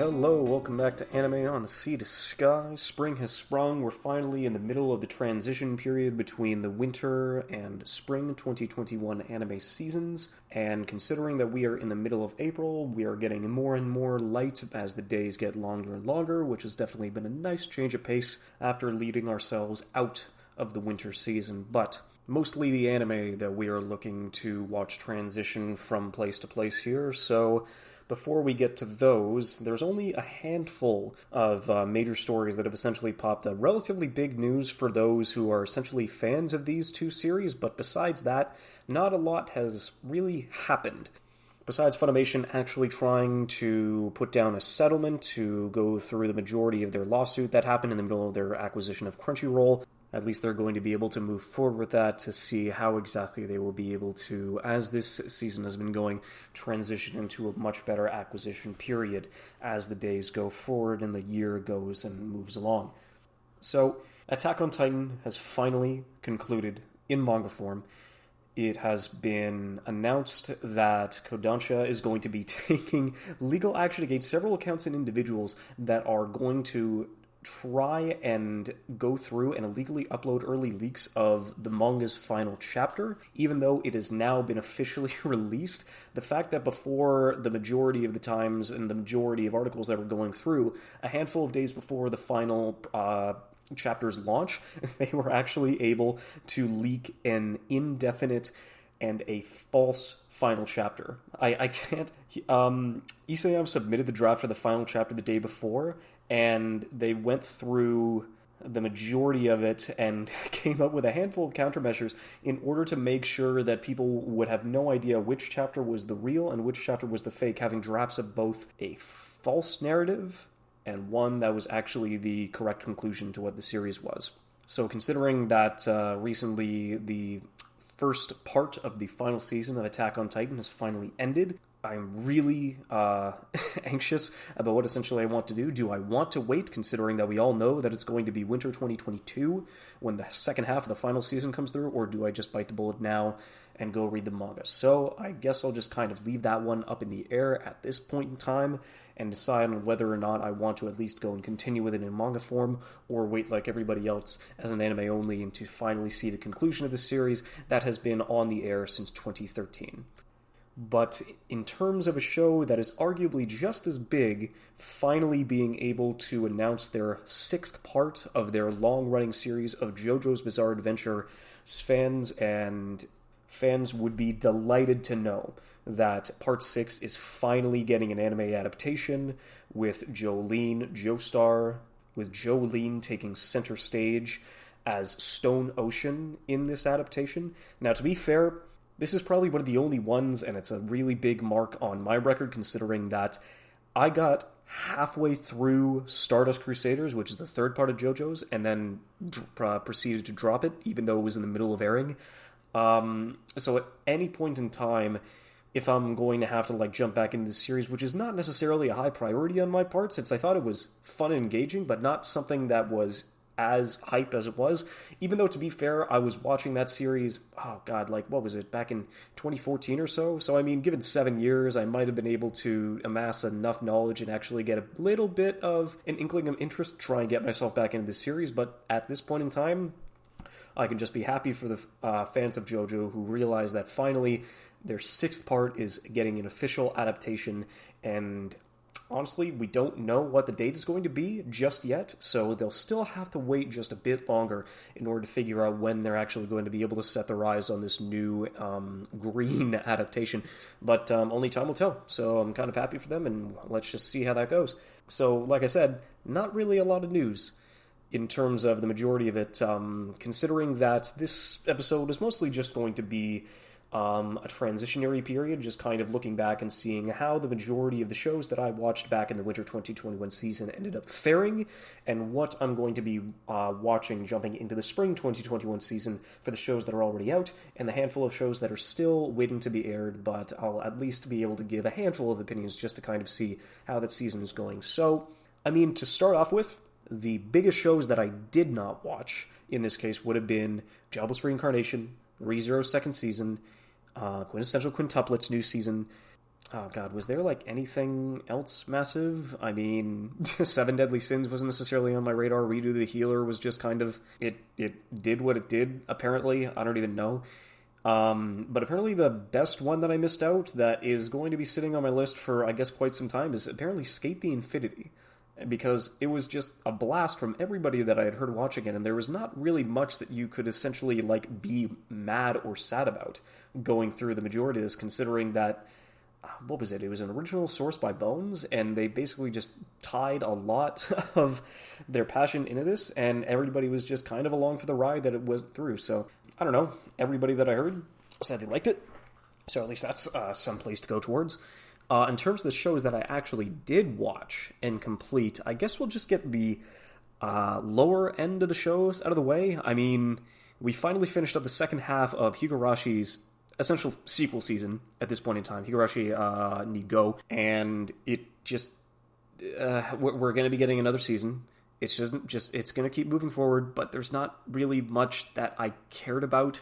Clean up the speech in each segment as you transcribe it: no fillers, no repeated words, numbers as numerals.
Hello, welcome back to Anime on the Sea to Sky. Spring has sprung. We're finally in the middle of the transition period between the winter and spring 2021 anime seasons. And considering that we are in the middle of April, we are getting more and more light as the days get longer and longer, which has definitely been a nice change of pace after leading ourselves out of the winter season. But mostly the anime that we are looking to watch transition from place to place here, so before we get to those, there's only a handful of major stories that have essentially popped up. Relatively big news for those who are essentially fans of these two series, but besides that, not a lot has really happened. Besides Funimation actually trying to put down a settlement to go through the majority of their lawsuit that happened in the middle of their acquisition of Crunchyroll, at least they're going to be able to move forward with that to see how exactly they will be able to, as this season has been going, transition into a much better acquisition period as the days go forward and the year goes and moves along. So, Attack on Titan has finally concluded in manga form. It has been announced that Kodansha is going to be taking legal action against several accounts and individuals that are going to try and go through and illegally upload early leaks of the manga's final chapter, even though it has now been officially released. The fact that before the majority of the times and the majority of articles that were going through, a handful of days before the final chapter's launch, they were actually able to leak an indefinite and a false final chapter. I can't... Isayama submitted the draft for the final chapter the day before, and they went through the majority of it and came up with a handful of countermeasures in order to make sure that people would have no idea which chapter was the real and which chapter was the fake, having drafts of both a false narrative and one that was actually the correct conclusion to what the series was. So considering that recently the first part of the final season of Attack on Titan has finally ended, I'm really anxious about what essentially I want to do. Do I want to wait, considering that we all know that it's going to be winter 2022 when the second half of the final season comes through, or do I just bite the bullet now and go read the manga? So I guess I'll just kind of leave that one up in the air at this point in time and decide on whether or not I want to at least go and continue with it in manga form, or wait like everybody else as an anime only and to finally see the conclusion of the series that has been on the air since 2013. But in terms of a show that is arguably just as big, finally being able to announce their sixth part of their long-running series of JoJo's Bizarre Adventure, fans would be delighted to know that Part 6 is finally getting an anime adaptation with Jolene Joestar, with Jolene taking center stage as Stone Ocean in this adaptation. Now, to be fair, this is probably one of the only ones, and it's a really big mark on my record, considering that I got halfway through Stardust Crusaders, which is the third part of JoJo's, and then proceeded to drop it, even though it was in the middle of airing. So at any point in time, if I'm going to have to jump back into the series, which is not necessarily a high priority on my part, since I thought it was fun and engaging, but not something that was as hype as it was, even though, to be fair, I was watching that series, what was it, back in 2014 or so? So, I mean, given 7 years, I might have been able to amass enough knowledge and actually get a little bit of an inkling of interest to try and get myself back into the series, but at this point in time, I can just be happy for the fans of JoJo who realize that finally their sixth part is getting an official adaptation, and honestly, we don't know what the date is going to be just yet, so they'll still have to wait just a bit longer in order to figure out when they're actually going to be able to set their eyes on this new green adaptation. But only time will tell, so I'm kind of happy for them, and let's just see how that goes. So, like I said, not really a lot of news in terms of the majority of it, considering that this episode is mostly just going to be a transitionary period, just kind of looking back and seeing how the majority of the shows that I watched back in the winter 2021 season ended up faring, and what I'm going to be watching jumping into the spring 2021 season for the shows that are already out, and the handful of shows that are still waiting to be aired, but I'll at least be able to give a handful of opinions just to kind of see how that season is going. So, I mean, to start off with, the biggest shows that I did not watch in this case would have been Jobless Reincarnation, ReZero's second season, Quintessential Quintuplets new season, Oh god, was there like anything else massive? I mean, Seven Deadly Sins wasn't necessarily on my radar. Redo the Healer was just kind of it did what it did, apparently. I don't even know. But apparently the best one that I missed out that is going to be sitting on my list for I guess quite some time is apparently Skate the Infinity. Because it was just a blast from everybody that I had heard watching it, and there was not really much that you could essentially like be mad or sad about going through the majority of this, considering that what was it? It was an original source by Bones, and they basically just tied a lot of their passion into this, and everybody was just kind of along for the ride that it went through. So, I don't know. Everybody that I heard said they liked it, so at least that's some place to go towards. In terms of the shows that I actually did watch and complete, I guess we'll just get the lower end of the shows out of the way. I mean, we finally finished up the second half of Higurashi's essential sequel season at this point in time, Higurashi ni Go, and it just we're going to be getting another season. It's just it's going to keep moving forward, but there's not really much that I cared about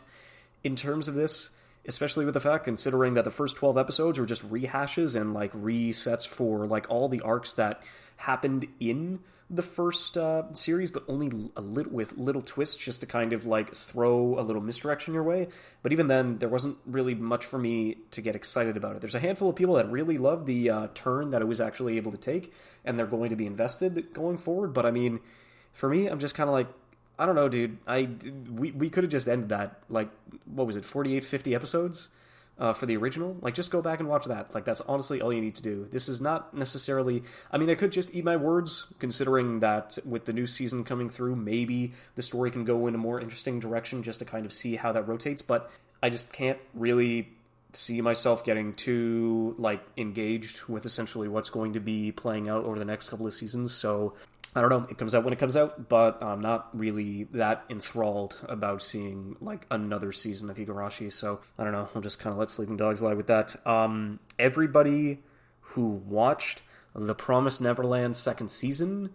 in terms of this, especially with the fact considering that the first 12 episodes were just rehashes and like resets for like all the arcs that happened in the first series, but only with little twists just to kind of like throw a little misdirection your way. But even then, there wasn't really much for me to get excited about it. There's a handful of people that really loved the turn that it was actually able to take, and they're going to be invested going forward. But I mean, for me, I'm just kind of like, I don't know, dude. We could have just ended that, like, what was it, 48, 50 episodes for the original? Like, just go back and watch that. Like, that's honestly all you need to do. This is not necessarily... I mean, I could just eat my words, considering that with the new season coming through, maybe the story can go in a more interesting direction just to kind of see how that rotates, but I just can't really see myself getting too, like, engaged with essentially what's going to be playing out over the next couple of seasons, so... I don't know, it comes out when it comes out, but I'm not really that enthralled about seeing, like, another season of Higurashi, so I don't know, I'll just kind of let sleeping dogs lie with that. Everybody who watched The Promised Neverland second season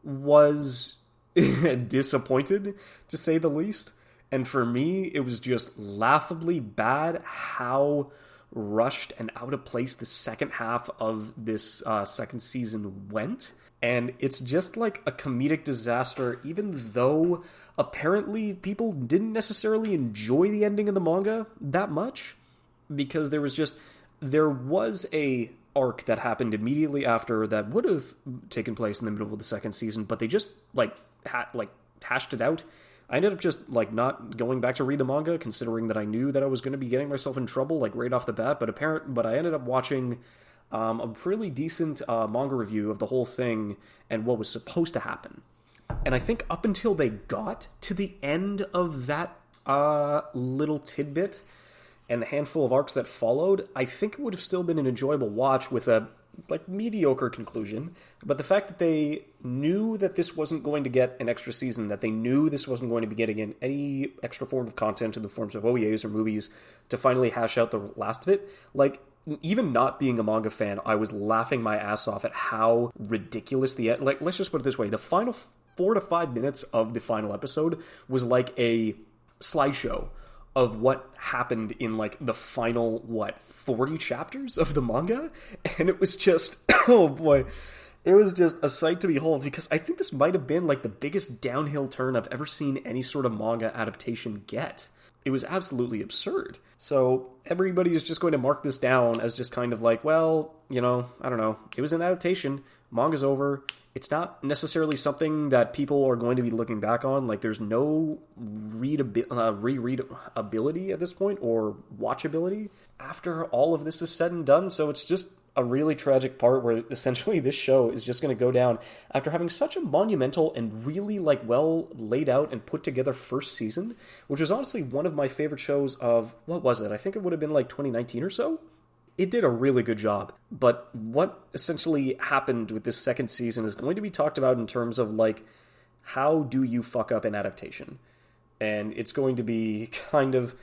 was disappointed, to say the least, and for me, it was just laughably bad how rushed and out of place the second half of this second season went. And it's just like a comedic disaster, even though apparently people didn't necessarily enjoy the ending of the manga that much, because there was a arc that happened immediately after that would have taken place in the middle of the second season, but they just hashed it out. I ended up just like not going back to read the manga, considering that I knew that I was going to be getting myself in trouble like right off the bat. But I ended up watching a really decent manga review of the whole thing and what was supposed to happen. And I think up until they got to the end of that little tidbit and the handful of arcs that followed, I think it would have still been an enjoyable watch with a like mediocre conclusion. But the fact that they knew that this wasn't going to get an extra season, that they knew this wasn't going to be getting in any extra form of content in the forms of OEAs or movies to finally hash out the last of it, like, even not being a manga fan, I was laughing my ass off at how ridiculous let's just put it this way, the final 4 to 5 minutes of the final episode was like a slideshow of what happened in like the final 40 chapters of the manga, and it was just oh boy, it was just a sight to behold, because I think this might have been like the biggest downhill turn I've ever seen any sort of manga adaptation get. It was absolutely absurd. So everybody is just going to mark this down as just kind of like, well, you know, I don't know. It was an adaptation. Manga's over. It's not necessarily something that people are going to be looking back on. Like, there's no rereadability at this point, or watchability after all of this is said and done. So it's just a really tragic part where essentially this show is just going to go down after having such a monumental and really like well laid out and put together first season, which was honestly one of my favorite shows of, what was it? I think it would have been like 2019 or so. It did a really good job, but what essentially happened with this second season is going to be talked about in terms of like, how do you fuck up an adaptation? And it's going to be kind of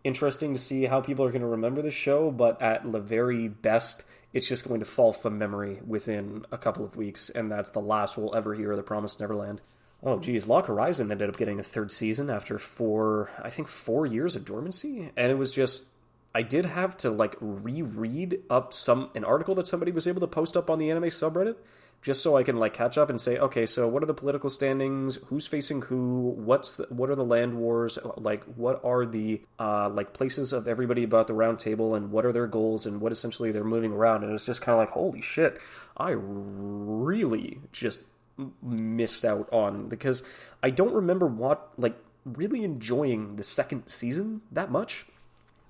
interesting to see how people are going to remember the show, but at the very best, it's just going to fall from memory within a couple of weeks, and that's the last we'll ever hear of The Promised Neverland. Oh, geez, Log Horizon ended up getting a third season after 4 years of dormancy, and it was just, I did have to like reread up an article that somebody was able to post up on the anime subreddit, just so I can like catch up and say, okay, so what are the political standings? Who's facing who? What are the land wars? Like, what are the like places of everybody about the round table, and what are their goals, and what essentially they're moving around? And it's just kind of like, holy shit, I really just missed out on, because I don't remember really enjoying the second season that much.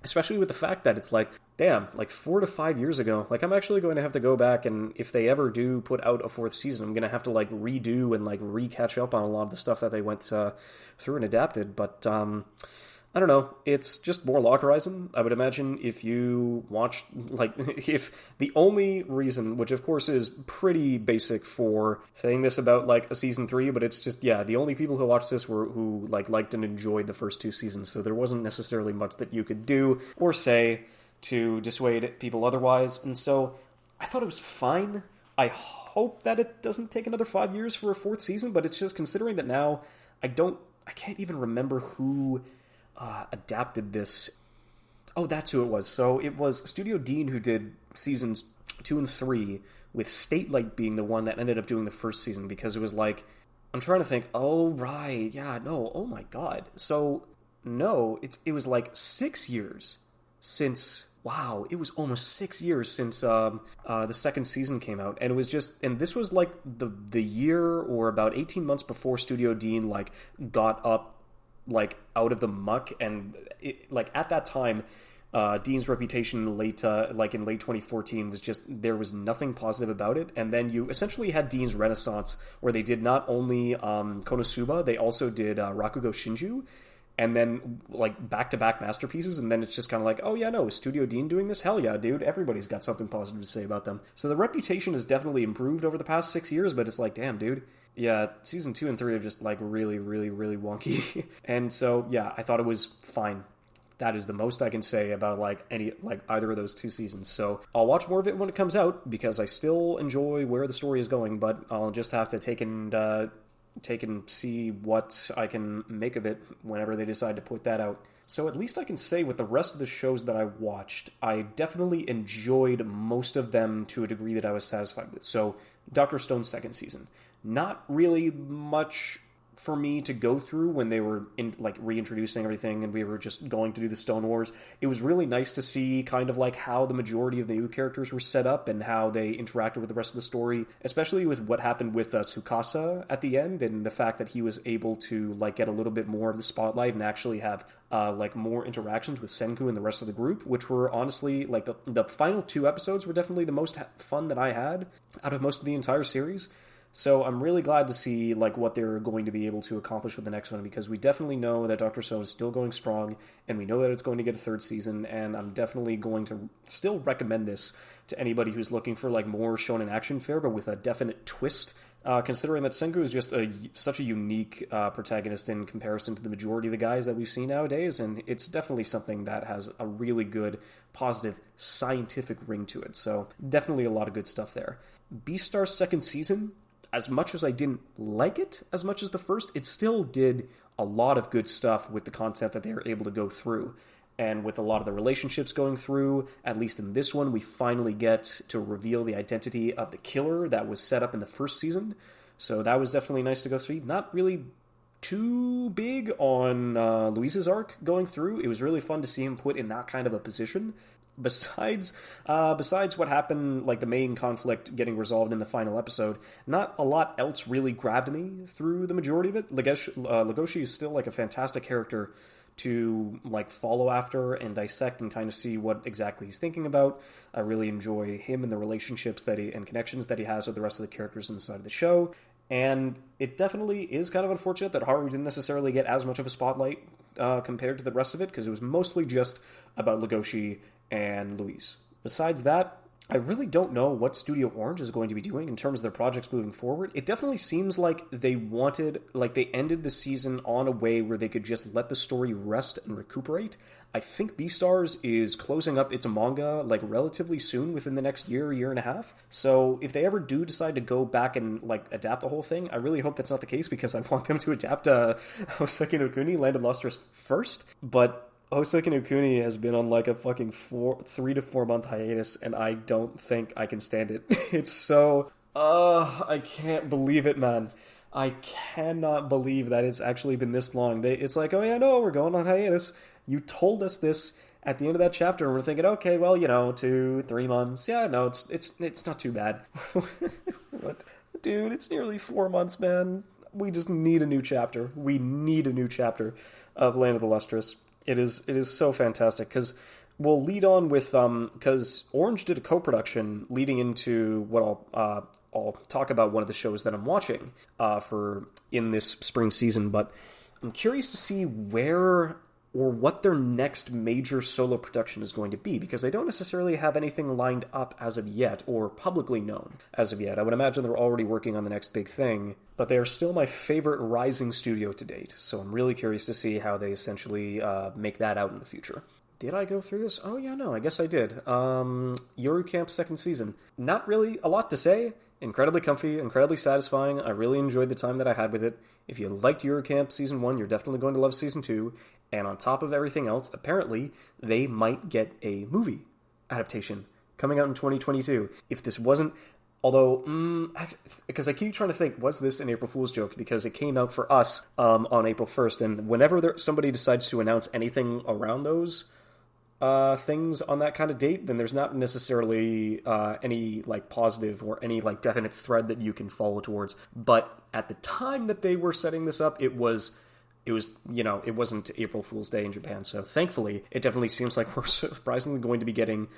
Especially with the fact that it's like, damn, like 4 to 5 years ago, like I'm actually going to have to go back, and if they ever do put out a fourth season, I'm going to have to like redo and like re-catch up on a lot of the stuff that they went through and adapted. But I don't know, it's just more Log Horizon. I would imagine if you watched, like, if the only reason, which of course is pretty basic for saying this about, like, a season 3, but it's just, yeah, the only people who watched this were who, like, liked and enjoyed the first 2 seasons, so there wasn't necessarily much that you could do or say to dissuade people otherwise, and so I thought it was fine. I hope that it doesn't take another 5 years for a 4th season, but it's just considering that now I can't even remember who adapted this. Oh, that's who it was. So it was Studio Dean who did seasons 2 and 3, with State Light being the one that ended up doing the first season, because it was like, I'm trying to think, oh, right, yeah, no, oh my god. So, no, it was like 6 years since, wow, it was almost 6 years since the second season came out, and it was just, and this was like the year or about 18 months before Studio Dean, like, got up like out of the muck, and like at that time Dean's reputation in late 2014 was just, there was nothing positive about it. And then you essentially had Dean's renaissance, where they did not only Konosuba, they also did Rakugo Shinju, and then like back-to-back masterpieces, and then it's just kind of like, oh yeah, no, is Studio Dean doing this? Hell yeah, dude, everybody's got something positive to say about them. So the reputation has definitely improved over the past 6 years, but it's like, damn, dude, yeah, season 2 and 3 are just like really, really, really wonky. And so, yeah, I thought it was fine. That is the most I can say about like either of those 2 seasons. So I'll watch more of it when it comes out, because I still enjoy where the story is going, but I'll just have to take and see what I can make of it whenever they decide to put that out. So at least I can say with the rest of the shows that I watched, I definitely enjoyed most of them to a degree that I was satisfied with. So Dr. Stone's second season, not really much for me to go through when they were reintroducing everything and we were just going to do the Stone Wars. It was really nice to see kind of like how the majority of the new characters were set up and how they interacted with the rest of the story, especially with what happened with Tsukasa at the end, and the fact that he was able to like get a little bit more of the spotlight and actually have like more interactions with Senku and the rest of the group, which were honestly like the final 2 episodes were definitely the most fun that I had out of most of the entire series. So I'm really glad to see like what they're going to be able to accomplish with the next one, because we definitely know that Dr. Stone is still going strong, and we know that it's going to get a 3rd season, and I'm definitely going to still recommend this to anybody who's looking for like more shonen action fare, but with a definite twist, considering that Senku is just such a unique protagonist in comparison to the majority of the guys that we've seen nowadays, and it's definitely something that has a really good, positive, scientific ring to it. So definitely a lot of good stuff there. Beastar's second season, as much as I didn't like it as much as the first, it still did a lot of good stuff with the content that they were able to go through. And with a lot of the relationships going through, at least in this one, we finally get to reveal the identity of the killer that was set up in the first season. So that was definitely nice to go through. Not really too big on Luis's arc going through. It was really fun to see him put in that kind of a position. Besides what happened, like the main conflict getting resolved in the final episode, not a lot else really grabbed me through the majority of it. Legoshi is still like a fantastic character to like follow after and dissect and kind of see what exactly he's thinking about. I really enjoy him and the relationships and connections that he has with the rest of the characters inside of the show. And it definitely is kind of unfortunate that Haru didn't necessarily get as much of a spotlight compared to the rest of it, because it was mostly just about Legoshi and Luis. Besides that, I really don't know what Studio Orange is going to be doing in terms of their projects moving forward. It definitely seems like they ended the season on a way where they could just let the story rest and recuperate. I think Beastars is closing up its manga like relatively soon, within the next year and a half. So if they ever do decide to go back and like adapt the whole thing, I really hope that's not the case, because I want them to adapt Hoseki no Kuni, Land of Lost Stars first. But Hoseki no Kuni has been on like a fucking 3 to 4 month hiatus, and I don't think I can stand it. It's so, I can't believe it, man. I cannot believe that it's actually been this long. It's like, oh yeah, no, we're going on hiatus. You told us this at the end of that chapter, and we're thinking, okay, well, 2, 3 months. Yeah, no, it's not too bad. What, dude? It's nearly 4 months, man. We just need a new chapter. We need a new chapter of Land of the Lustrous. It is so fantastic because we'll lead on with because Orange did a co-production leading into what I'll talk about one of the shows that I'm watching for in this spring season. But I'm curious to see where or what their next major solo production is going to be, because they don't necessarily have anything lined up as of yet, or publicly known as of yet. I would imagine they're already working on the next big thing, but they are still my favorite rising studio to date, so I'm really curious to see how they essentially make that out in the future. Did I go through this? Oh yeah, no, I guess I did. Yoru Camp second season. Not really a lot to say. Incredibly comfy, incredibly satisfying. I really enjoyed the time that I had with it. If you liked Yoru Camp Season 1, you're definitely going to love Season 2. And on top of everything else, apparently, they might get a movie adaptation coming out in 2022. If this wasn't... Although, because I keep trying to think, was this an April Fool's joke? Because it came out for us on April 1st, and whenever somebody decides to announce anything around those things on that kind of date, then there's not necessarily any like positive or any like definite thread that you can follow towards. But at the time that they were setting this up, it wasn't April Fool's Day in Japan. So thankfully, it definitely seems like we're surprisingly going to be getting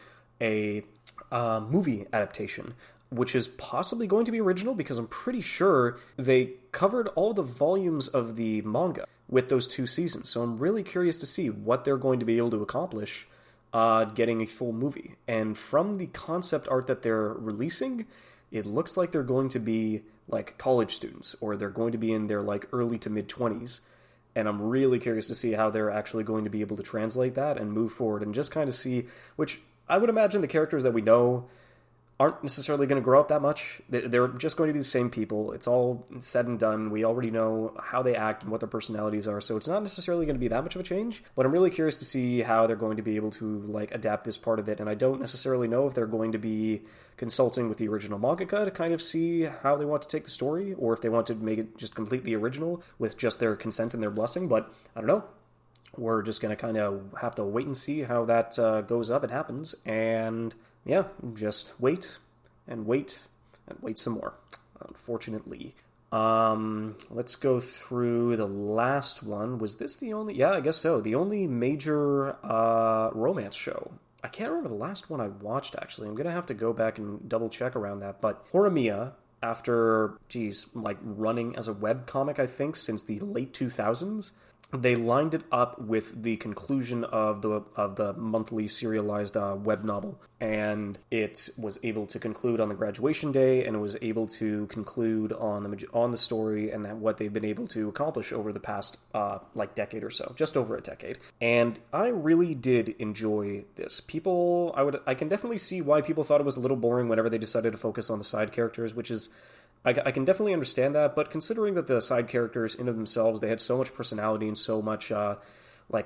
a movie adaptation, which is possibly going to be original, because I'm pretty sure they covered all the volumes of the manga with those 2 seasons. So I'm really curious to see what they're going to be able to accomplish getting a full movie. And from the concept art that they're releasing, it looks like they're going to be like college students, or they're going to be in their like early to mid-20s. And I'm really curious to see how they're actually going to be able to translate that and move forward and just kind of see, which I would imagine the characters that we know aren't necessarily going to grow up that much. They're just going to be the same people. It's all said and done. We already know how they act and what their personalities are, so it's not necessarily going to be that much of a change. But I'm really curious to see how they're going to be able to like adapt this part of it, and I don't necessarily know if they're going to be consulting with the original mangaka to kind of see how they want to take the story, or if they want to make it just completely original with just their consent and their blessing, but I don't know. We're just going to kind of have to wait and see how that goes up and happens, and yeah, just wait and wait and wait some more, unfortunately. Let's go through the last one. Was this the only... Yeah, I guess so. The only major romance show. I can't remember the last one I watched, actually. I'm going to have to go back and double check around that. But Horimiya, after, running as a webcomic, I think, since the late 2000s, they lined it up with the conclusion of the monthly serialized web novel, and it was able to conclude on the graduation day, and it was able to conclude on the story and what they've been able to accomplish over the past decade or so, just over a decade. And I really did enjoy this. I can definitely see why people thought it was a little boring whenever they decided to focus on the side characters, which is... I can definitely understand that, but considering that the side characters in of themselves, they had so much personality and so much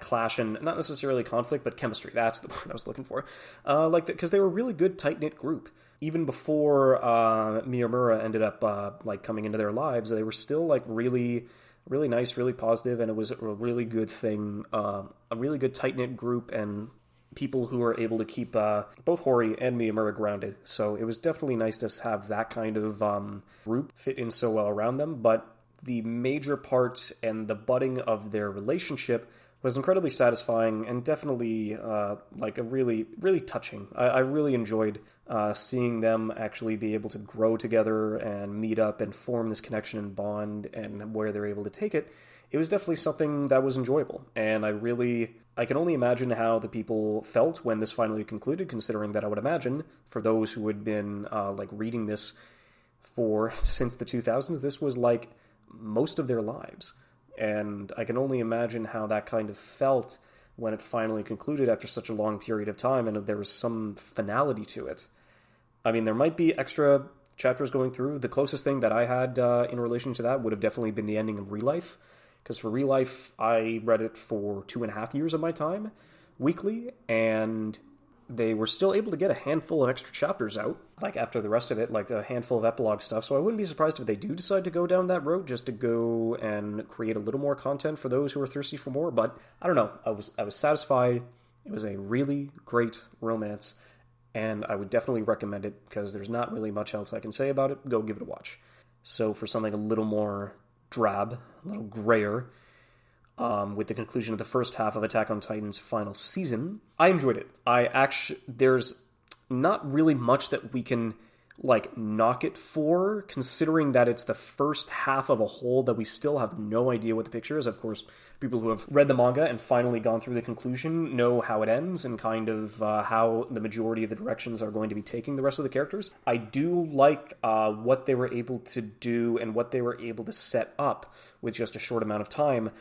clash and not necessarily conflict, but chemistry. That's the word I was looking for. Because they were a really good tight-knit group. Even before Miyamura ended up coming into their lives, they were still really, really nice, really positive, and it was a really good thing, a really good tight-knit group, and people who are able to keep both Hori and Miyamura grounded. So it was definitely nice to have that kind of group fit in so well around them. But the major part and the budding of their relationship was incredibly satisfying and definitely a really, really touching. I really enjoyed seeing them actually be able to grow together and meet up and form this connection and bond, and where they're able to take it. It was definitely something that was enjoyable, and I can only imagine how the people felt when this finally concluded, considering that I would imagine, for those who had been reading this since the 2000s, this was most of their lives. And I can only imagine how that kind of felt when it finally concluded after such a long period of time, and there was some finality to it. I mean, there might be extra chapters going through. The closest thing that I had in relation to that would have definitely been the ending of Relife, Because for real life, I read it for 2.5 years of my time, weekly, and they were still able to get a handful of extra chapters out, like after the rest of it, like a handful of epilogue stuff, so I wouldn't be surprised if they do decide to go down that road, just to go and create a little more content for those who are thirsty for more, but I don't know, I was satisfied. It was a really great romance, and I would definitely recommend it, because there's not really much else I can say about it. Go give it a watch. So for something a little more drab, a little grayer, with the conclusion of the first half of Attack on Titan's final season, I enjoyed it. There's not really much that we can, knock it for, considering that it's the first half of a whole that we still have no idea what the picture is. Of course, people who have read the manga and finally gone through the conclusion know how it ends and kind of how the majority of the directions are going to be taking the rest of the characters. I do like what they were able to do and what they were able to set up with just a short amount of time.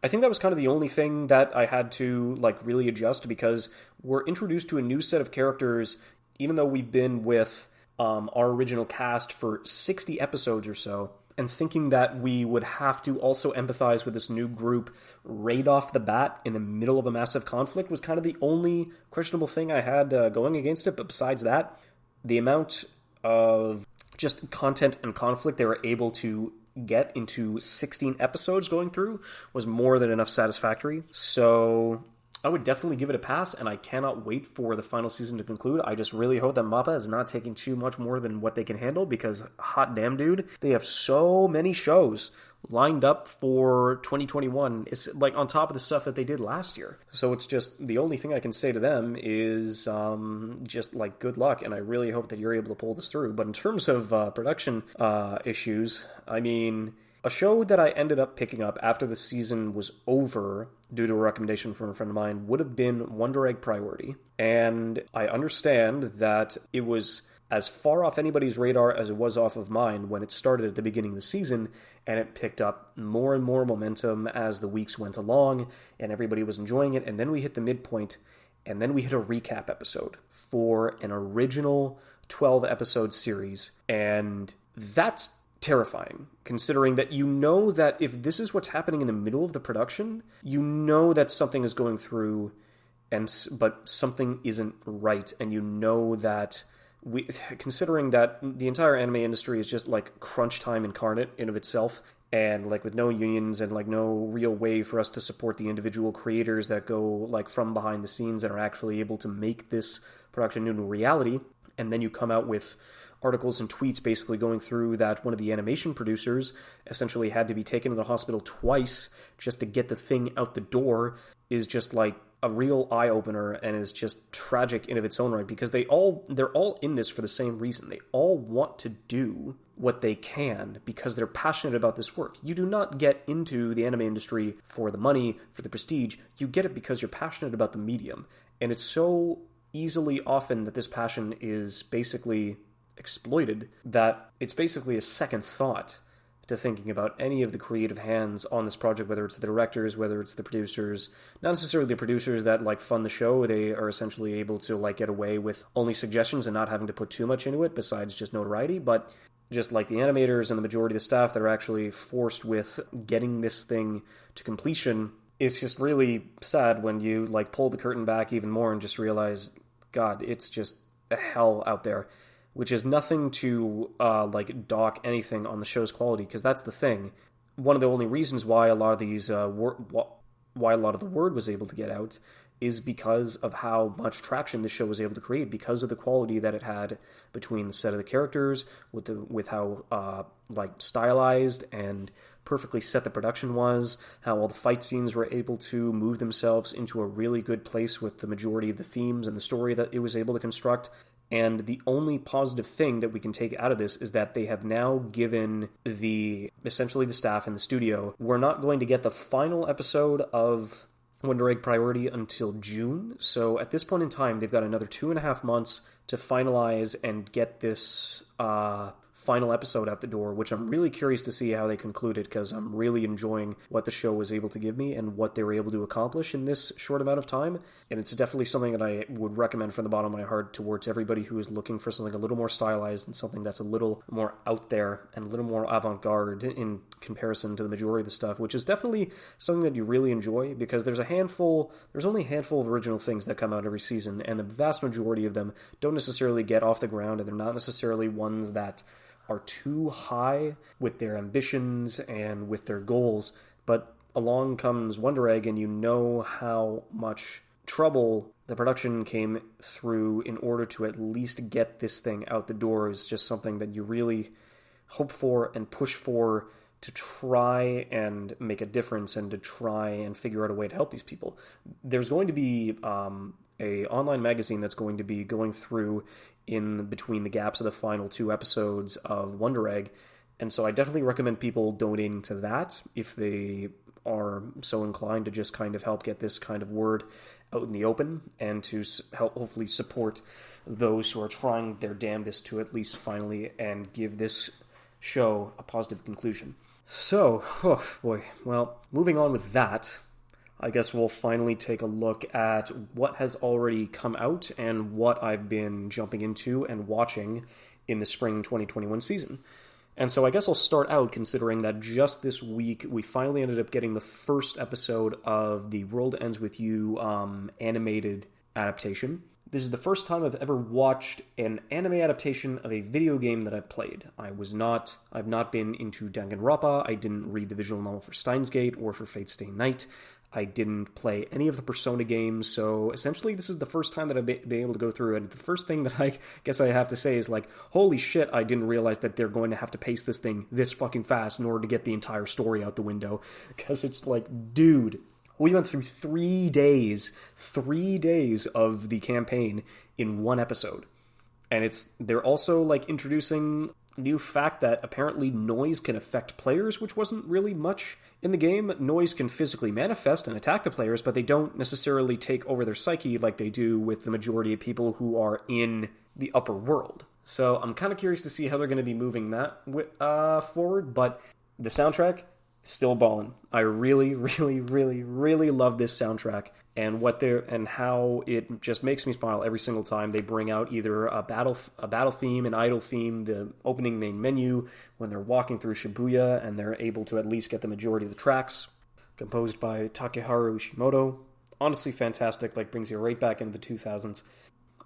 I think that was kind of the only thing that I had to really adjust, because we're introduced to a new set of characters, even though we've been with our original cast for 60 episodes or so, and thinking that we would have to also empathize with this new group right off the bat in the middle of a massive conflict was kind of the only questionable thing I had going against it. But besides that, the amount of just content and conflict they were able to get into 16 episodes going through was more than enough satisfactory. So I would definitely give it a pass, and I cannot wait for the final season to conclude. I just really hope that MAPPA is not taking too much more than what they can handle, because hot damn, dude, they have so many shows lined up for 2021. It's on top of the stuff that they did last year. So it's just, the only thing I can say to them is just good luck, and I really hope that you're able to pull this through. But in terms of production issues, I mean, a show that I ended up picking up after the season was over, due to a recommendation from a friend of mine, would have been Wonder Egg Priority. And I understand that it was as far off anybody's radar as it was off of mine when it started at the beginning of the season, and it picked up more and more momentum as the weeks went along, and everybody was enjoying it. And then we hit the midpoint, and then we hit a recap episode for an original 12-episode series, and that's terrifying, considering that you know that if this is what's happening in the middle of the production, you know that something is going through, but something isn't right, and you know that considering that the entire anime industry is just crunch time incarnate in of itself, and with no unions and no real way for us to support the individual creators that go from behind the scenes and are actually able to make this production into reality, and then you come out with articles and tweets basically going through that one of the animation producers essentially had to be taken to the hospital twice just to get the thing out the door, is just a real eye-opener, and is just tragic in of its own right, because they're all in this for the same reason. They all want to do what they can because they're passionate about this work. You do not get into the anime industry for the money, for the prestige. You get it because you're passionate about the medium. And it's so easily often that this passion is basically exploited that it's basically a second thought to thinking about any of the creative hands on this project, whether it's the directors, whether it's the producers. Not necessarily the producers that fund the show. They are essentially able to get away with only suggestions and not having to put too much into it besides just notoriety, but just the animators and the majority of the staff that are actually forced with getting this thing to completion. It's just really sad when you pull the curtain back even more and just realize, God, it's just a hell out there. Which is nothing to dock anything on the show's quality, because that's the thing. One of the only reasons why a lot of these why a lot of the word was able to get out is because of how much traction the show was able to create, because of the quality that it had between the set of the characters, with how stylized and perfectly set the production was, how all the fight scenes were able to move themselves into a really good place with the majority of the themes and the story that it was able to construct. And the only positive thing that we can take out of this is that they have now given essentially the staff in the studio, we're not going to get the final episode of Wonder Egg Priority until June. So at this point in time, they've got another 2.5 months to finalize and get this final episode out the door, which I'm really curious to see how they concluded, because I'm really enjoying what the show was able to give me and what they were able to accomplish in this short amount of time. And it's definitely something that I would recommend from the bottom of my heart towards everybody who is looking for something a little more stylized and something that's a little more out there and a little more avant-garde in comparison to the majority of the stuff, which is definitely something that you really enjoy, because there's only a handful of original things that come out every season, and the vast majority of them don't necessarily get off the ground, and they're not necessarily ones that are too high with their ambitions and with their goals. But along comes Wonder Egg, and you know how much trouble the production came through in order to at least get this thing out the door. Is just something that you really hope for and push for, to try and make a difference and to try and figure out a way to help these people. There's going to be a online magazine that's going to be going through in between the gaps of the final 2 episodes of Wonder Egg, and so I definitely recommend people donating to that if they are so inclined to just kind of help get this kind of word out in the open, and to help hopefully support those who are trying their damnedest to at least finally and give this show a positive conclusion. So, oh boy, well, moving on with that, I guess we'll finally take a look at what has already come out and what I've been jumping into and watching in the spring 2021 season. And so I guess I'll start out considering that just this week we finally ended up getting the first episode of the World Ends With You animated adaptation. This is the first time I've ever watched an anime adaptation of a video game that I've played. I've not been into Danganronpa. I didn't read the visual novel for Steins Gate or for Fate Stay Night. I didn't play any of the Persona games, so essentially this is the first time that I've been able to go through, and the first thing that I guess I have to say is like, holy shit, I didn't realize that they're going to have to pace this thing this fucking fast in order to get the entire story out the window, because it's like, dude, we went through 3 days of the campaign in one episode, and they're also like introducing new fact that apparently noise can affect players, which wasn't really much in the game. Noise can physically manifest and attack the players, but they don't necessarily take over their psyche like they do with the majority of people who are in the upper world. So I'm kind of curious to see how they're going to be moving that forward, but the soundtrack, still ballin'. I really, really, really, really love this soundtrack, and how it just makes me smile every single time they bring out either a battle theme, an idle theme, the opening main menu when they're walking through Shibuya, and they're able to at least get the majority of the tracks composed by Takeharu Ishimoto. Honestly fantastic, like brings you right back into the 2000s.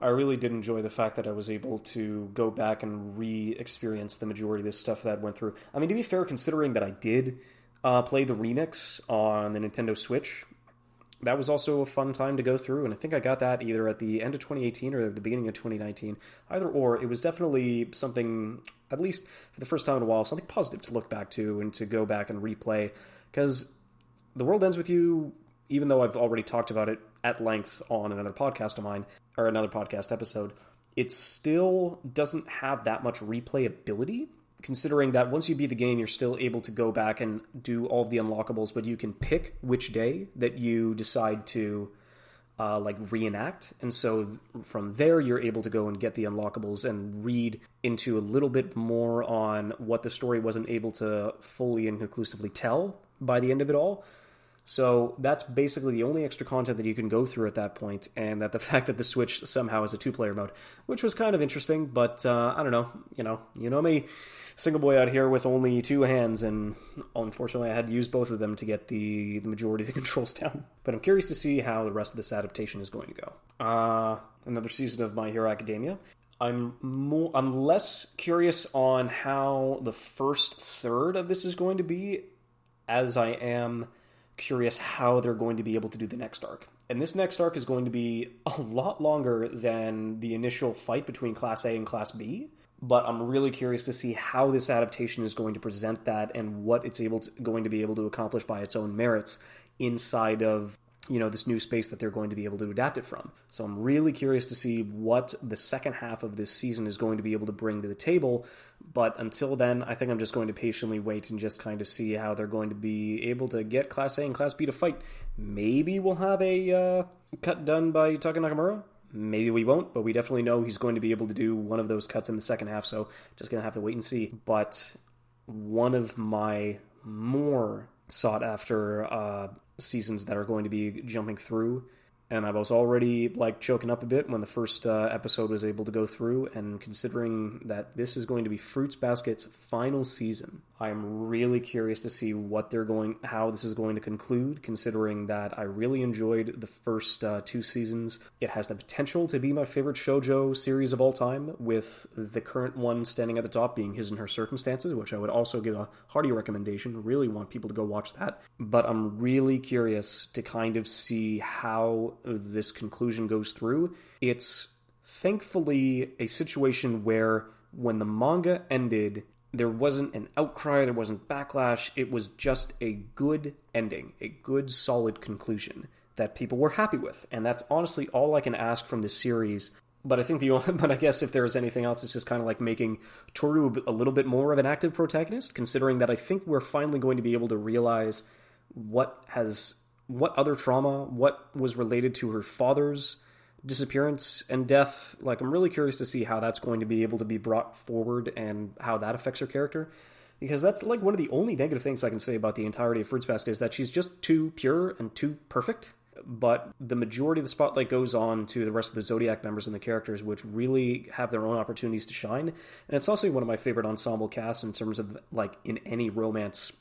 I really did enjoy the fact that I was able to go back and re-experience the majority of this stuff that I went through. I mean, to be fair, considering that I did play the remix on the Nintendo Switch, that was also a fun time to go through, and I think I got that either at the end of 2018 or the beginning of 2019. Either or, it was definitely something, at least for the first time in a while, something positive to look back to and to go back and replay, because The World Ends With You, even though I've already talked about it at length on another podcast of mine, or another podcast episode, it still doesn't have that much replayability, considering that once you beat the game, you're still able to go back and do all of the unlockables, but you can pick which day that you decide to reenact. And so from there, you're able to go and get the unlockables and read into a little bit more on what the story wasn't able to fully and conclusively tell by the end of it all. So that's basically the only extra content that you can go through at that point, and that the fact that the Switch somehow has a 2-player mode, which was kind of interesting, but I don't know, you know me, single boy out here with only 2 hands, and unfortunately I had to use both of them to get the majority of the controls down. But I'm curious to see how the rest of this adaptation is going to go. Another season of My Hero Academia. I'm less curious on how the first third of this is going to be, as I am curious how they're going to be able to do the next arc. And this next arc is going to be a lot longer than the initial fight between Class A and Class B, but I'm really curious to see how this adaptation is going to present that and what it's going to be able to accomplish by its own merits inside of this new space that they're going to be able to adapt it from. So I'm really curious to see what the second half of this season is going to be able to bring to the table. But until then, I think I'm just going to patiently wait and just kind of see how they're going to be able to get Class A and Class B to fight. Maybe we'll have a cut done by Taka Nakamura. Maybe we won't, but we definitely know he's going to be able to do one of those cuts in the second half, so just going to have to wait and see. But one of my more sought-after seasons that are going to be jumping through, and I was already choking up a bit when the first episode was able to go through, and considering that this is going to be Fruits Basket's final season, I'm really curious to see how this is going to conclude, considering that I really enjoyed the first 2 seasons. It has the potential to be my favorite shoujo series of all time, with the current one standing at the top being His and Her Circumstances, which I would also give a hearty recommendation. Really want people to go watch that. But I'm really curious to kind of see how this conclusion goes through. It's thankfully a situation where when the manga ended, there wasn't an outcry, there wasn't backlash, it was just a good ending, a good solid conclusion that people were happy with, and that's honestly all I can ask from this series. But I guess if there's anything else, it's just kind of making Toru a little bit more of an active protagonist, considering that I think we're finally going to be able to realize what other trauma, what was related to her father's disappearance and death. I'm really curious to see how that's going to be able to be brought forward and how that affects her character, because that's one of the only negative things I can say about the entirety of Fruits Basket is that she's just too pure and too perfect. But the majority of the spotlight goes on to the rest of the Zodiac members and the characters, which really have their own opportunities to shine. And it's also one of my favorite ensemble casts in terms of in any romance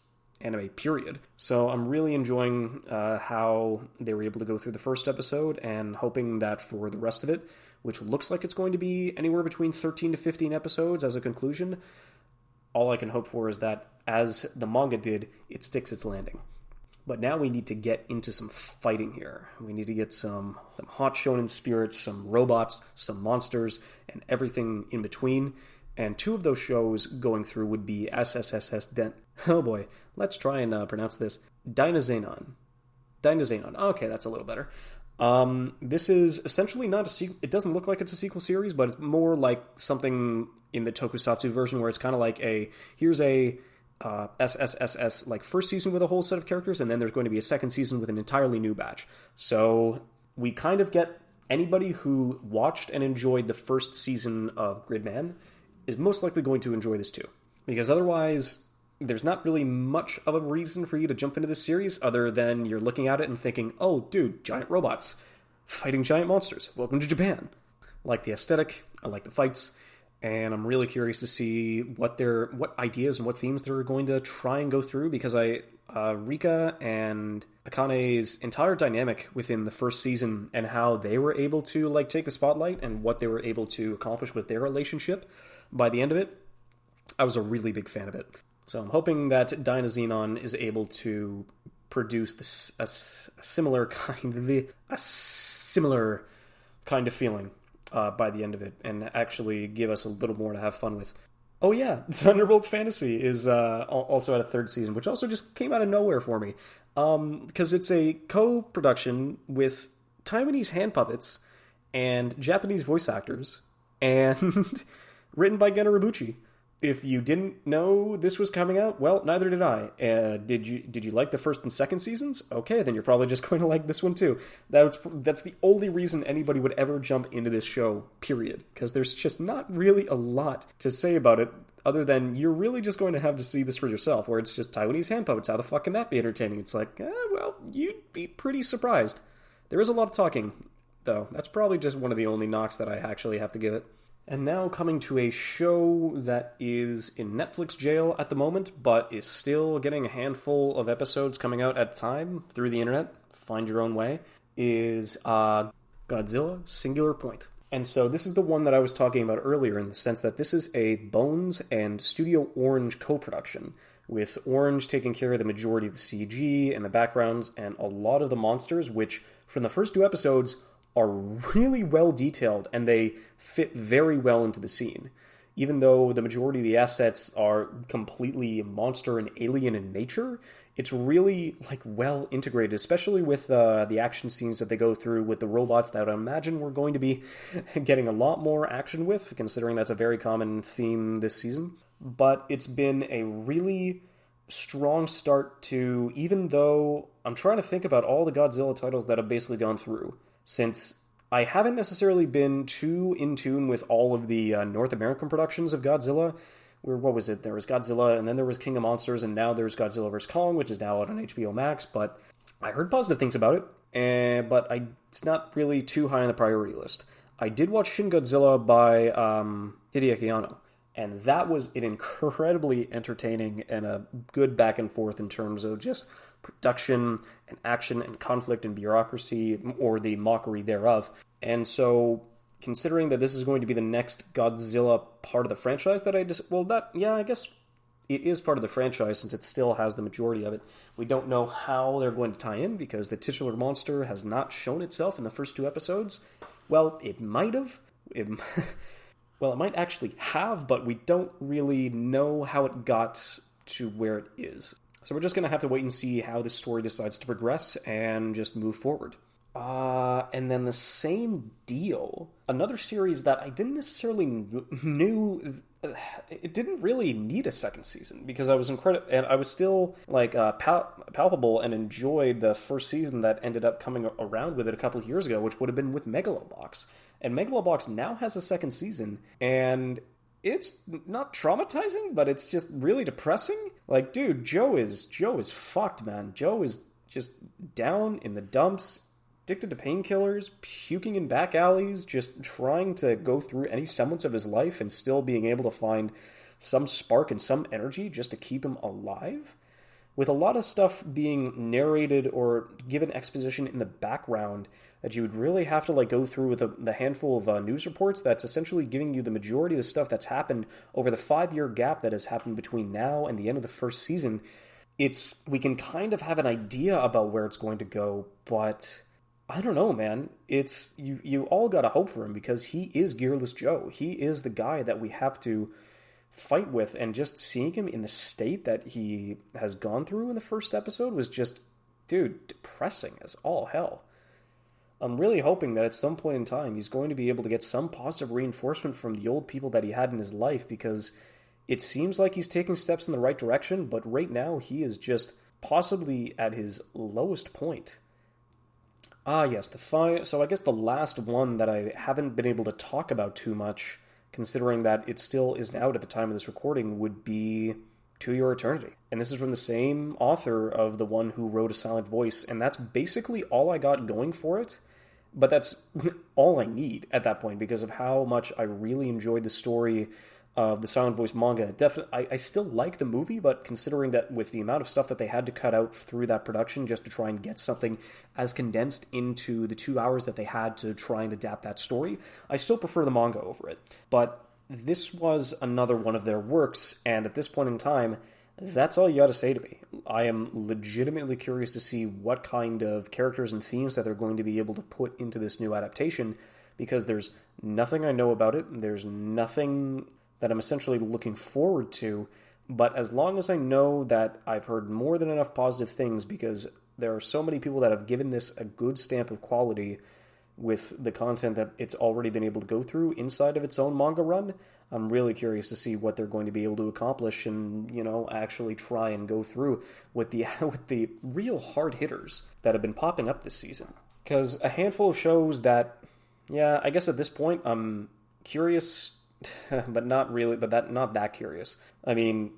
anime period. So I'm really enjoying how they were able to go through the first episode, and hoping that for the rest of it, which looks like it's going to be anywhere between 13 to 15 episodes as a conclusion, all I can hope for is that, as the manga did, it sticks its landing. But now we need to get into some fighting here. We need to get some hot shonen spirits, some robots, some monsters, and everything in between. And 2 of those shows going through would be oh boy, let's try and pronounce this. Dynazenon. Okay, that's a little better. This is essentially not a sequel. It doesn't look like it's a sequel series, but it's more like something in the tokusatsu version where it's kind of here's a SSSS first season with a whole set of characters, and then there's going to be a second season with an entirely new batch. So we kind of get anybody who watched and enjoyed the first season of Gridman is most likely going to enjoy this too. Because otherwise, there's not really much of a reason for you to jump into this series other than you're looking at it and thinking, oh, dude, giant robots fighting giant monsters. Welcome to Japan. I like the aesthetic. I like the fights. And I'm really curious to see what ideas and what themes they're going to try and go through, because Rika and Akane's entire dynamic within the first season and how they were able to take the spotlight and what they were able to accomplish with their relationship by the end of it, I was a really big fan of it. So I'm hoping that Dynazenon is able to produce a similar kind of feeling by the end of it, and actually give us a little more to have fun with. Oh yeah, Thunderbolt Fantasy is also at a 3rd season, which also just came out of nowhere for me. Because it's a co-production with Taiwanese hand puppets and Japanese voice actors, and written by Gen Urobuchi. If you didn't know this was coming out, well, neither did I. Did you like the first and second seasons? Okay, then you're probably just going to like this one too. That's the only reason anybody would ever jump into this show, period. Because there's just not really a lot to say about it, other than you're really just going to have to see this for yourself, where it's just Taiwanese hand puppets. How the fuck can that be entertaining? It's well, you'd be pretty surprised. There is a lot of talking, though. That's probably just one of the only knocks that I actually have to give it. And now coming to a show that is in Netflix jail at the moment, but is still getting a handful of episodes coming out at a time through the internet, find your own way, is Godzilla Singular Point. And so this is the one that I was talking about earlier, in the sense that this is a Bones and Studio Orange co-production, with Orange taking care of the majority of the CG and the backgrounds and a lot of the monsters, which from the first 2 episodes are really well detailed, and they fit very well into the scene. Even though the majority of the assets are completely monster and alien in nature, it's really well integrated, especially with the action scenes that they go through with the robots that I imagine we're going to be getting a lot more action with, considering that's a very common theme this season. But it's been a really strong start to, even though I'm trying to think about all the Godzilla titles that have basically gone through since I haven't necessarily been too in tune with all of the North American productions of Godzilla. Where, what was it? There was Godzilla, and then there was King of Monsters, and now there's Godzilla vs. Kong, which is now out on HBO Max. But I heard positive things about it, but it's not really too high on the priority list. I did watch Shin Godzilla by Hideaki Anno, and that was an incredibly entertaining and a good back and forth in terms of just production and action and conflict and bureaucracy, or the mockery thereof. And so, considering that this is going to be the next Godzilla part of the franchise that I guess it is part of the franchise since it still has the majority of it. We don't know how they're going to tie in because the titular monster has not shown itself in the first 2 episodes. Well, it might have. Well, it might actually have, but we don't really know how it got to where it is. So we're just going to have to wait and see how this story decides to progress and just move forward. And then the same deal, another series that I didn't necessarily knew, it didn't really need a second season because I was incredible, and I was still like palpable and enjoyed the first season that ended up coming around with it a couple of years ago, which would have been with Megalobox. And Megalobox now has a second season, and it's not traumatizing, but it's just really depressing. Like, dude, Joe is fucked, man. Joe is just down in the dumps, addicted to painkillers, puking in back alleys, just trying to go through any semblance of his life and still being able to find some spark and some energy just to keep him alive. With a lot of stuff being narrated or given exposition in the background that you would really have to like go through with the handful of news reports that's essentially giving you the majority of the stuff that's happened over the 5-year gap that has happened between now and the end of the first season. We can kind of have an idea about where it's going to go, but I don't know, man. It's you all gotta hope for him because he is Gearless Joe. He is the guy that we have to fight with, and just seeing him in the state that he has gone through in the first episode was just, dude, depressing as all hell. I'm really hoping that at some point in time he's going to be able to get some positive reinforcement from the old people that he had in his life, because it seems like he's taking steps in the right direction, but right now he is just possibly at his lowest point. Yes, so I guess the last one that I haven't been able to talk about too much, considering that it still isn't out at the time of this recording, would be To Your Eternity. And this is from the same author of the one who wrote A Silent Voice, and that's basically all I got going for it, but that's all I need at that point because of how much I really enjoyed the story of the Silent Voice manga. Definitely, I still like the movie, but considering that with the amount of stuff that they had to cut out through that production just to try and get something as condensed into the 2 hours that they had to try and adapt that story, I still prefer the manga over it. But this was another one of their works, and at this point in time, that's all you gotta say to me. I am legitimately curious to see what kind of characters and themes that they're going to be able to put into this new adaptation, because there's nothing I know about it, there's nothing that I'm essentially looking forward to, but as long as I know that I've heard more than enough positive things, because there are so many people that have given this a good stamp of quality with the content that it's already been able to go through inside of its own manga run, I'm really curious to see what they're going to be able to accomplish and, actually try and go through with the real hard hitters that have been popping up this season. Because a handful of shows that, I guess at this point I'm curious but not really, not that curious. I mean,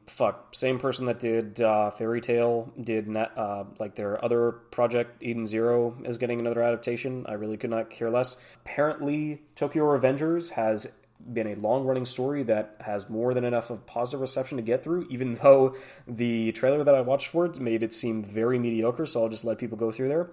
same person that did Fairy Tail did their other project, Eden Zero, is getting another adaptation. I really could not care less. Apparently, Tokyo Revengers has been a long-running story that has more than enough of positive reception to get through, even though the trailer that I watched for it made it seem very mediocre, so I'll just let people go through there.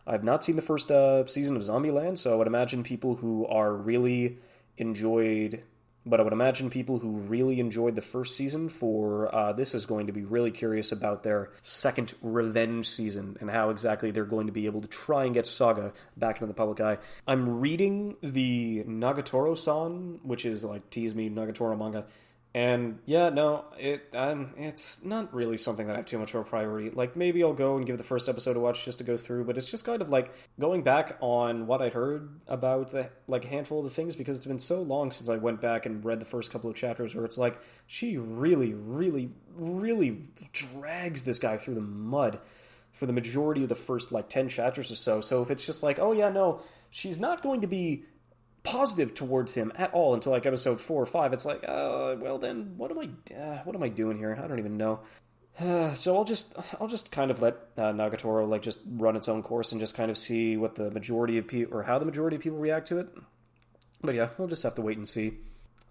I've not seen the first season of Zombieland, so I would imagine people who really enjoyed the first season for this is going to be really curious about their second revenge season and how exactly they're going to be able to try and get Saga back into the public eye. I'm reading the Nagatoro-san, which is like Tease Me Nagatoro manga, and it's not really something that I have too much of a priority. Like, maybe I'll go and give the first episode a watch just to go through, but it's just kind of like going back on what I'd heard about a handful of the things, because it's been so long since I went back and read the first couple of chapters, where it's like, she really, really, really drags this guy through the mud. for the majority of the first, 10 chapters or so. So if it's just like, oh yeah, no, she's not going to be positive towards him at all until, episode 4 or 5, it's like, well then, what am I doing here? I don't even know. So I'll just kind of let Nagatoro, just run its own course and just kind of see what the majority of people, or how the majority of people react to it. But yeah, we'll just have to wait and see.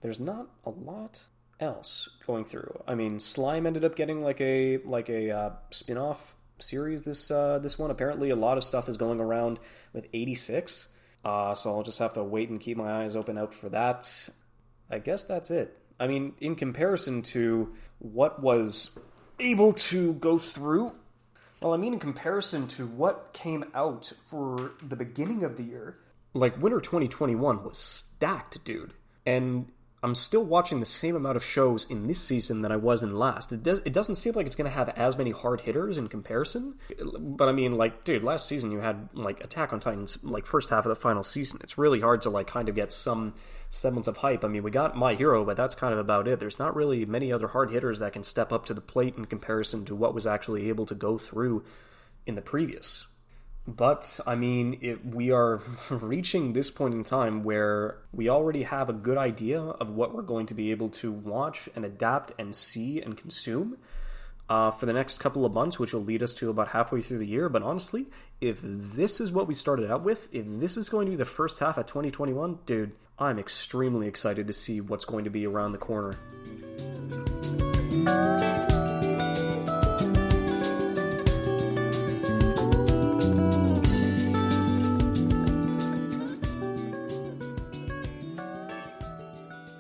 There's not a lot else going through. I mean, Slime ended up getting a spin-off series this one. Apparently a lot of stuff is going around with 86. So I'll just have to wait and keep my eyes open out for that. I guess that's it. I mean, in comparison to what was able to go through, in comparison to what came out for the beginning of the year, winter 2021 was stacked, dude. And I'm still watching the same amount of shows in this season that I was in last. It doesn't seem like it's going to have as many hard hitters in comparison. But I mean, dude, last season you had, Attack on Titan's, first half of the final season. It's really hard to, kind of get some semblance of hype. I mean, we got My Hero, but that's kind of about it. There's not really many other hard hitters that can step up to the plate in comparison to what was actually able to go through in the previous. But, I mean, we are reaching this point in time where we already have a good idea of what we're going to be able to watch and adapt and see and consume for the next couple of months, which will lead us to about halfway through the year. But honestly, if this is what we started out with, if this is going to be the first half of 2021, dude, I'm extremely excited to see what's going to be around the corner.